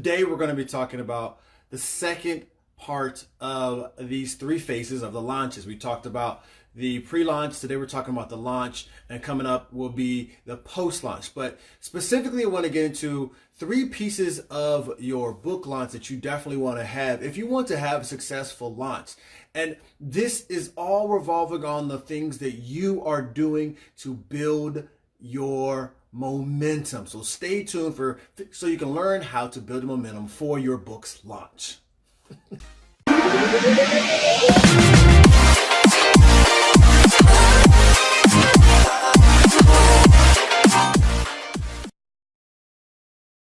Today we're going to be talking about the second part of these three phases of the launches. We talked about the pre-launch. Today we're talking about the launch, and coming up will be the post-launch. But specifically, I want to get into three pieces of your book launch that you definitely want to have if you want to have a successful launch. And this is all revolving on the things that you are doing to build your momentum. So stay tuned so you can learn how to build momentum for your book's launch.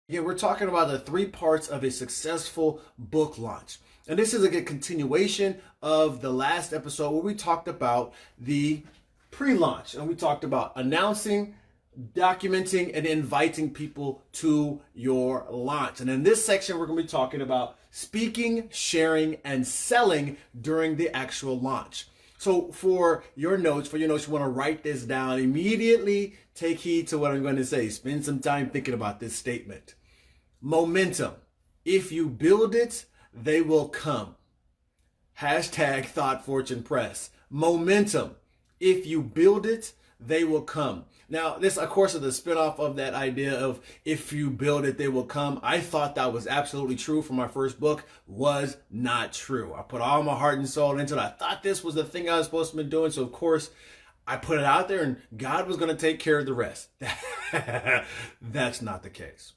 Again, we're talking about the three parts of a successful book launch. And this is a continuation of the last episode where we talked about the pre-launch. And we talked about announcing, documenting, and inviting people to your launch. And in this section, we're going to be talking about speaking, sharing, and selling during the actual launch. So for your notes, you want to write this down. Immediately take heed to what I'm going to say. Spend some time thinking about this statement. Momentum. If you build it, they will come. Hashtag thoughtfortunepress. Momentum. If you build it, they will come. Now, this, of course, is the spinoff of that idea of if you build it, they will come. I thought that was absolutely true for my first book. Was not true. I put all my heart and soul into it. I thought this was the thing I was supposed to be doing. So, of course, I put it out there and God was going to take care of the rest. That's not the case.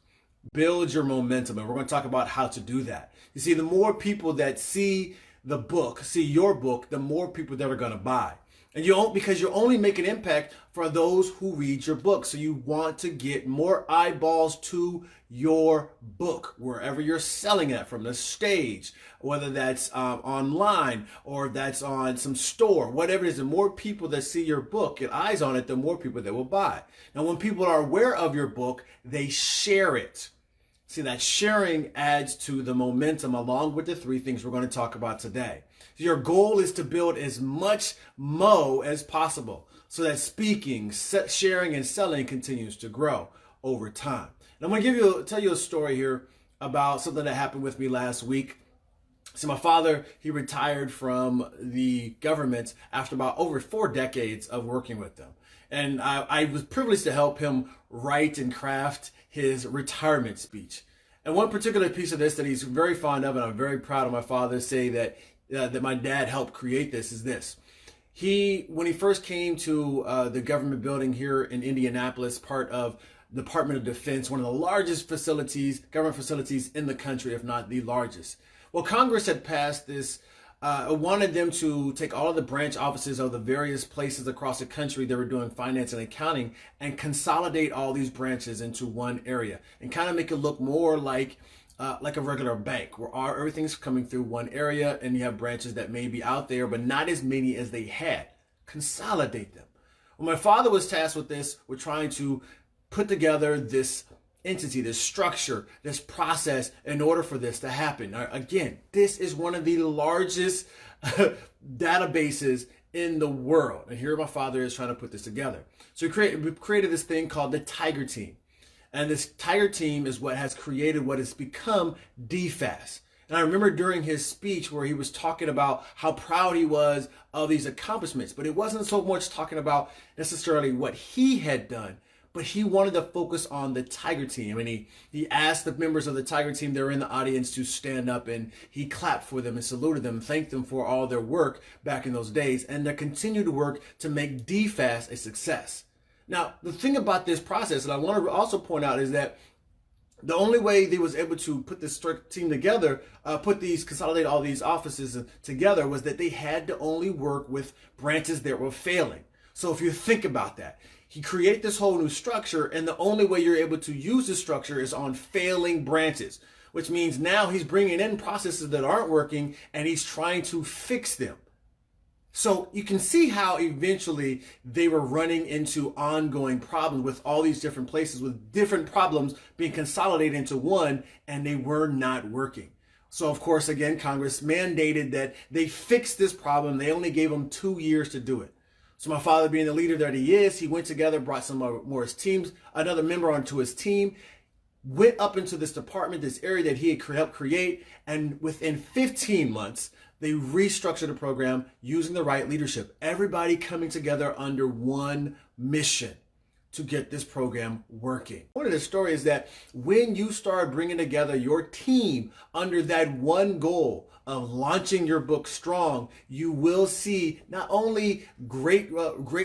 Build your momentum. And we're going to talk about how to do that. You see, the more people that see your book, the more people that are going to buy. And because you only make an impact for those who read your book. So you want to get more eyeballs to your book, wherever you're selling it, from the stage, whether that's online or that's on some store, whatever it is. The more people that see your book, get eyes on it, the more people that will buy. Now, when people are aware of your book, they share it. See, that sharing adds to the momentum along with the three things we're going to talk about today. Your goal is to build as much mo as possible so that speaking, sharing, and selling continues to grow over time. And I'm going to tell you a story here about something that happened with me last week. So my father, he retired from the government after about over 4 decades of working with them. And I was privileged to help him write and craft his retirement speech. And one particular piece of this that he's very fond of, and I'm very proud of my father say that my dad helped create this, is this. When he first came to the government building here in Indianapolis, part of the Department of Defense, one of the largest government facilities in the country, if not the largest. Well, Congress had passed this, wanted them to take all of the branch offices of the various places across the country that were doing finance and accounting and consolidate all these branches into one area and kind of make it look more like a regular bank where everything's coming through one area and you have branches that may be out there, but not as many as they had. Consolidate them. Well, my father was tasked with this. We're trying to put together this entity, this structure, this process in order for this to happen. Now, again, this is one of the largest databases in the world. And here my father is trying to put this together. So we created this thing called the Tiger Team. And this Tiger Team is what has created what has become DFAS. And I remember during his speech where he was talking about how proud he was of these accomplishments, but it wasn't so much talking about necessarily what he had done, but he wanted to focus on the Tiger Team. And he asked the members of the Tiger Team that were in the audience to stand up, and he clapped for them and saluted them, thanked them for all their work back in those days and their continued work to make DFAS a success. Now, the thing about this process, and I want to also point out, is that the only way they was able to put this team together, consolidate all these offices together, was that they had to only work with branches that were failing. So if you think about that, he created this whole new structure, and the only way you're able to use this structure is on failing branches, which means now he's bringing in processes that aren't working and he's trying to fix them. So you can see how eventually they were running into ongoing problems with all these different places, with different problems being consolidated into one, and they were not working. So of course, again, Congress mandated that they fix this problem. They only gave them 2 years to do it. So my father, being the leader that he is, he went together, brought some more his teams, another member onto his team, went up into this department, this area that he had helped create, and within 15 months, they restructured the program using the right leadership. Everybody coming together under one mission to get this program working. One of the stories is that when you start bringing together your team under that one goal of launching your book strong, you will see not only great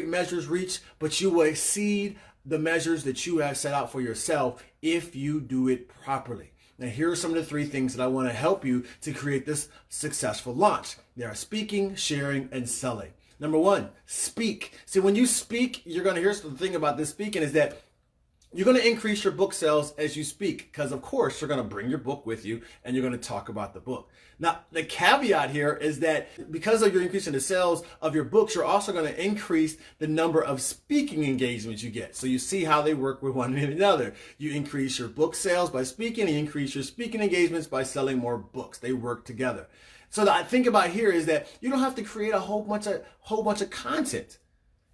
measures reached, but you will exceed the measures that you have set out for yourself if you do it properly. Now, here are some of the 3 things that I want to help you to create this successful launch. They are speaking, sharing, and selling. Number 1, speak. See, when you speak, here's the thing about this speaking is that you're going to increase your book sales as you speak, because of course you're going to bring your book with you and you're going to talk about the book. Now, the caveat here is that because of your increasing the sales of your books, you're also going to increase the number of speaking engagements you get. So you see how they work with one another. You increase your book sales by speaking, and you increase your speaking engagements by selling more books. They work together. So the thing about here is that you don't have to create a whole bunch of content.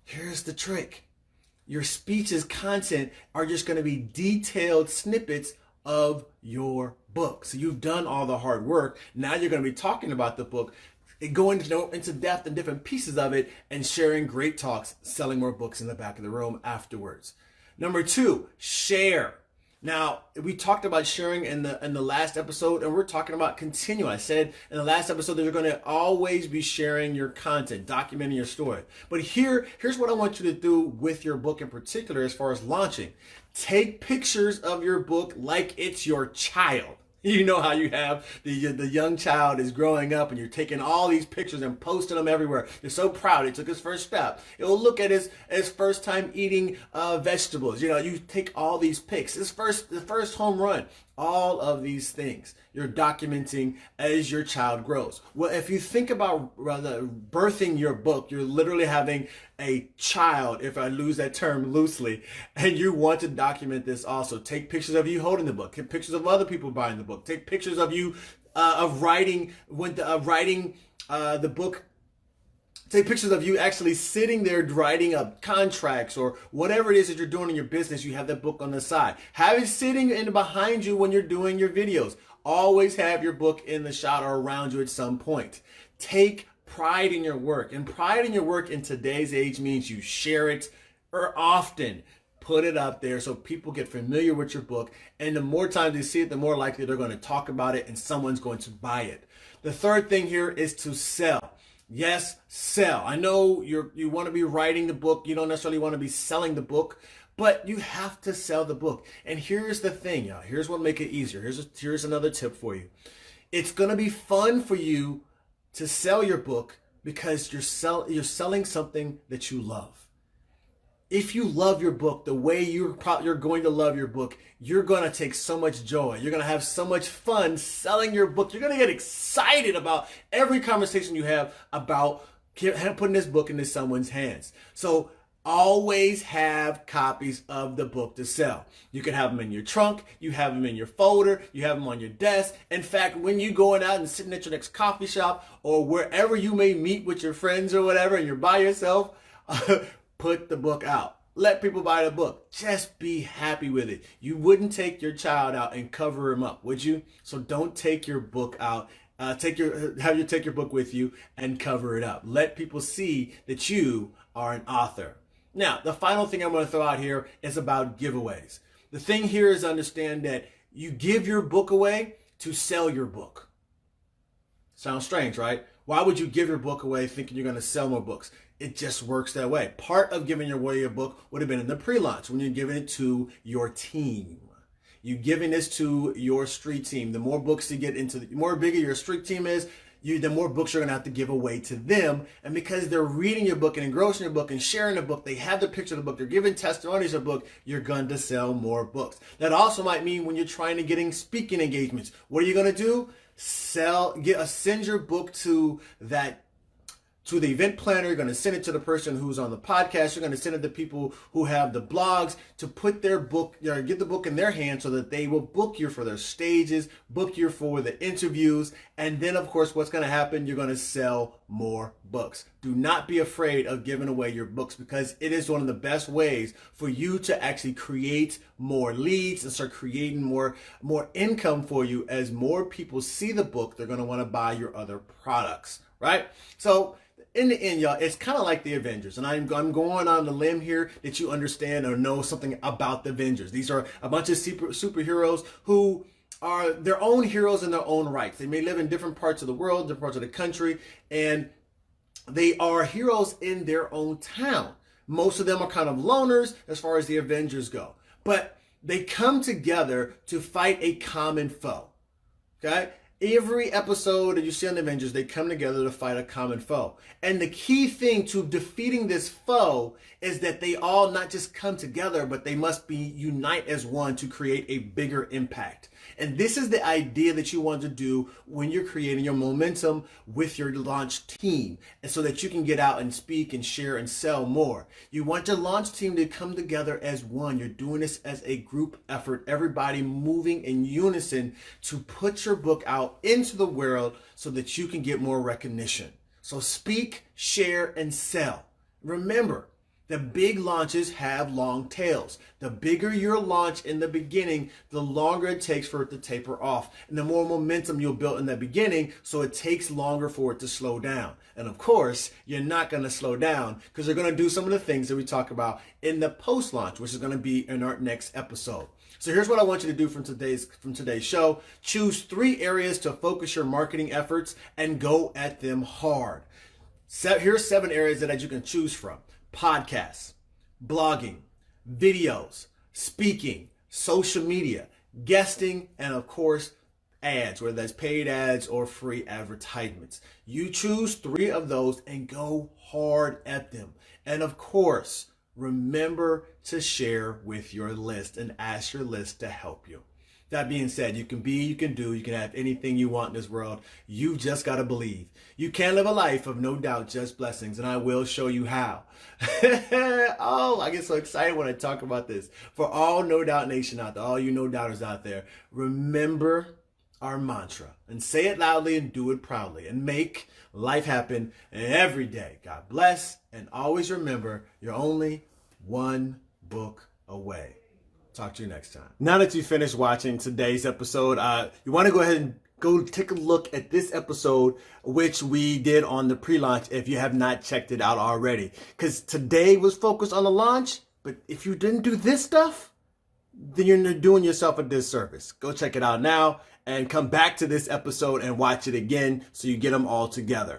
Here's the trick. Your speeches content are just going to be detailed snippets of your book. So you've done all the hard work. Now you're going to be talking about the book, going into depth and different pieces of it, and sharing great talks, selling more books in the back of the room afterwards. Number 2, share. Now, we talked about sharing in the last episode, and we're talking about continuing. I said in the last episode that you're going to always be sharing your content, documenting your story. But here's what I want you to do with your book in particular as far as launching. Take pictures of your book like it's your child. You know how you have the young child is growing up and you're taking all these pictures and posting them everywhere. You're so proud he took his first step. He'll look at his first time eating vegetables. You take all these pics. The first home run. All of these things you're documenting as your child grows. Well, if you think about birthing your book, you're literally having a child, if I use that term loosely, and you want to document this also. Take pictures of you holding the book. Take pictures of other people buying the book. Take pictures of you writing the book. Take pictures of you actually sitting there writing up contracts or whatever it is that you're doing in your business. You have that book on the side. Have it sitting in behind you when you're doing your videos. Always have your book in the shot or around you at some point. Take pride in your work. And pride in your work in today's age means you share it often. Put it up there so people get familiar with your book. And the more times they see it, the more likely they're going to talk about it and someone's going to buy it. The third thing here is to sell. Yes, sell. I know you want to be writing the book. You don't necessarily want to be selling the book, but you have to sell the book. And here's the thing, y'all. Here's what make it easier. Here's another tip for you. It's going to be fun for you to sell your book because you're selling something that you love. If you love your book the way you're going to love your book, you're going to take so much joy. You're going to have so much fun selling your book. You're going to get excited about every conversation you have about putting this book into someone's hands. So always have copies of the book to sell. You can have them in your trunk. You have them in your folder. You have them on your desk. In fact, when you're going out and sitting at your next coffee shop or wherever you may meet with your friends or whatever, and you're by yourself, put the book out. Let people buy the book. Just be happy with it. You wouldn't take your child out and cover him up, would you? So don't take your book out. Take your book with you and cover it up. Let people see that you are an author. Now, the final thing I'm going to throw out here is about giveaways. The thing here is understand that you give your book away to sell your book. Sounds strange, right? Why would you give your book away thinking you're going to sell more books? It just works that way. Part of giving away your book would have been in the pre-launch when you're giving it to your team. You're giving this to your street team. The more books you get into, the more bigger your street team is, the more books you're going to have to give away to them. And because they're reading your book and engrossing your book and sharing the book, they have the picture of the book, they're giving testimonies of the book, you're going to sell more books. That also might mean when you're trying to get speaking engagements, what are you going to do? Send your book to that to the event planner, you're going to send it to the person who's on the podcast, you're going to send it to people who have the blogs to put their book, get the book in their hands so that they will book you for their stages, book you for the interviews, and then of course what's going to happen, you're going to sell more books. Do not be afraid of giving away your books, because it is one of the best ways for you to actually create more leads and start creating more income for you. As more people see the book, they're going to want to buy your other products, right? So in the end, y'all, it's kind of like the Avengers. And I'm going on the limb here that you understand or know something about the Avengers. These are a bunch of superheroes who are their own heroes in their own rights. They may live in different parts of the world, different parts of the country, and they are heroes in their own town. Most of them are kind of loners as far as the Avengers go. But they come together to fight a common foe, okay? Every episode that you see on the Avengers, they come together to fight a common foe. And the key thing to defeating this foe is that they all not just come together, but they must be unite as one to create a bigger impact. And this is the idea that you want to do when you're creating your momentum with your launch team, and so that you can get out and speak and share and sell more. You want your launch team to come together as one. You're doing this as a group effort, everybody moving in unison to put your book out into the world so that you can get more recognition. So speak, share, and sell. Remember, the big launches have long tails. The bigger your launch in the beginning, the longer it takes for it to taper off. And the more momentum you'll build in the beginning, so it takes longer for it to slow down. And of course, you're not going to slow down, because you're going to do some of the things that we talk about in the post-launch, which is going to be in our next episode. So here's what I want you to do from today's show. Choose 3 areas to focus your marketing efforts and go at them hard. Here's 7 areas that you can choose from. Podcasts, blogging, videos, speaking, social media, guesting, and of course, ads, whether that's paid ads or free advertisements. You choose 3 of those and go hard at them. And of course, remember to share with your list and ask your list to help you. That being said, you can be, you can do, you can have anything you want in this world. You've just got to believe. You can live a life of no doubt, just blessings, and I will show you how. Oh, I get so excited when I talk about this. For all No Doubt Nation out there, all you no doubters out there, remember our mantra and say it loudly and do it proudly and make life happen every day. God bless, and always remember, you're only one book away. Talk to you next time. Now that you finished watching today's episode, you want to go ahead and go take a look at this episode, which we did on the pre-launch, if you have not checked it out already. Because today was focused on the launch, but if you didn't do this stuff, then you're doing yourself a disservice. Go check it out now and come back to this episode and watch it again so you get them all together.